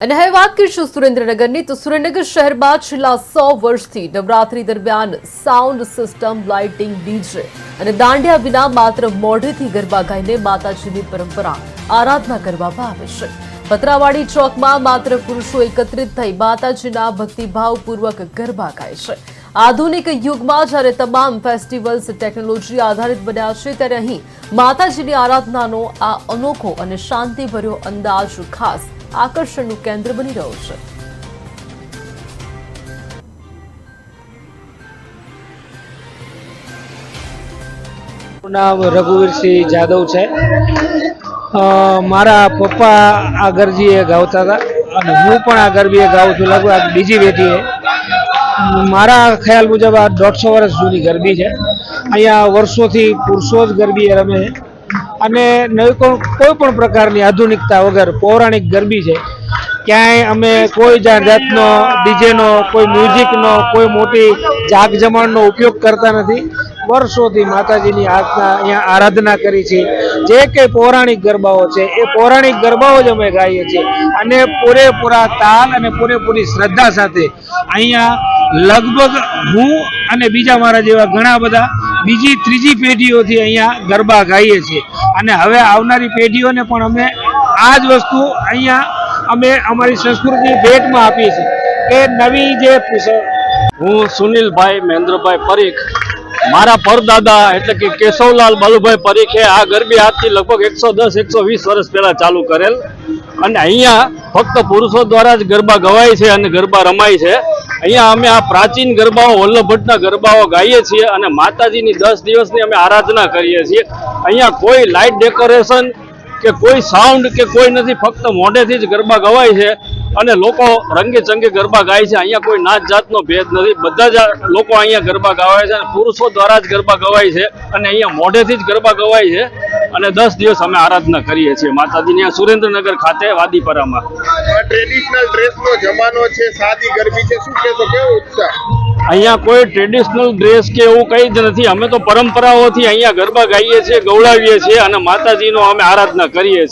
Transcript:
અને હવે વાત કરીશું સુરેન્દ્રનગરની તો સુરેન્દ્રનગર શહેરમાં છેલ્લા 100 વર્ષથી નવરાત્રી દરમિયાન સાઉન્ડ સિસ્ટમ, લાઇટિંગ, ડીજે અને દાંડિયા વિના માત્ર મોઢેથી ગરબા ગાઈને માતાજીની પરંપરા આરાધના કરવામાં આવે છે। પતરાવાડી ચોકમાં માત્ર પુરુષો એકત્રિત થઈ માતાજીના ભક્તિભાવપૂર્વક ગરબા ગાય છે। આધુનિક યુગમાં જ્યારે તમામ ફેસ્ટિવલ્સ ટેકનોલોજી આધારિત બન્યા છે ત્યારે અહીં માતાજીની આરાધનાનો આ અનોખો અને શાંતિભર્યો અંદાજ ખાસ આકર્ષણનું કેન્દ્ર બની રહ્યો છે। નામ રઘુવીરસિંહ જાદવ છે। મારા પપ્પા આ ગરબીએ ગાવતા હતા અને હું પણ આ ગરબીએ ગાઉં છું, લગભગ બીજી પેઢીએ। મારા ખ્યાલ મુજબ આ 150 વર્ષ જૂની ગરબી છે। અહીંયા વર્ષોથી પુરુષો જ ગરબી રમે છે અને કોઈ પણ પ્રકારની આધુનિકતા વગર પૌરાણિક ગરબી છે। ક્યાંય અમે કોઈ જાતનો ડીજેનો, કોઈ મ્યુઝિકનો, કોઈ મોટી જાગજમાણનો ઉપયોગ કરતા નથી। વર્ષોથી માતાજીની અહીંયા આરાધના કરી છે। જે કંઈ પૌરાણિક ગરબાઓ છે એ પૌરાણિક ગરબાઓ જ અમે ગાઈએ છીએ અને પૂરેપૂરા તાલ અને પૂરેપૂરી શ્રદ્ધા સાથે અહીંયા લગભગ હું અને બીજા મારા જેવા ઘણા બધા બીજી ત્રીજી પેઢીઓથી અહીંયા ગરબા ગાઈએ છીએ અને હવે આવનારી પેઢીઓને પણ અમે આ જ વસ્તુ અહીંયા અમે અમારી સંસ્કૃતિ ભેટમાં આપીએ છીએ કે નવી જે હું સુનિલભાઈ મહેન્દ્રભાઈ પરીખ, મારા પરદાદા એટલે કે કેશવલાલ બાલુભાઈ પરીખે આ ગરબી આજથી લગભગ 110-120 વર્ષ પહેલા ચાલુ કરેલ અને અહીંયા ફક્ત પુરુષો દ્વારા જ ગરબા ગવાય છે અને ગરબા રમાય છે। અહીંયા અમે આ પ્રાચીન ગરબાઓ, વલ્લભ ભટ્ટના ગરબાઓ ગાઈએ છીએ અને માતાજીની 10 દિવસની અમે આરાધના કરીએ છીએ। અહીંયા કોઈ લાઇટ ડેકોરેશન કે કોઈ સાઉન્ડ કે કોઈ નથી, ફક્ત મોઢેથી જ ગરબા ગવાય છે અને લોકો રંગે ચંગે ગરબા ગાય છે। અહીંયા કોઈ નાત જાતનો ભેદ નથી, બધા જ લોકો અહીંયા ગરબા ગવાય છે અને પુરુષો દ્વારા જ ગરબા ગવાય છે અને અહીંયા મોઢેથી જ ગરબા ગવાય છે અને 10 દિવસ અમે આરાધના કરીએ છીએ માતાજીની આ સુરેન્દ્રનગર ખાતે વાદીપરામાં। ટ્રેડિશનલ ડ્રેસનો જમાનો છે, સાદી ગરબી છે, શું કહેશો, કેવો ઉત્સાહ? અહીંયા કોઈ ટ્રેડિશનલ ડ્રેસ કે એવું કંઈ જ નથી, અમે તો પરંપરાઓથી અહીંયા ગરબા ગાઈએ છીએ, ગવડાવીએ છીએ અને માતાજીનો અમે આરાધના કરીએ છીએ।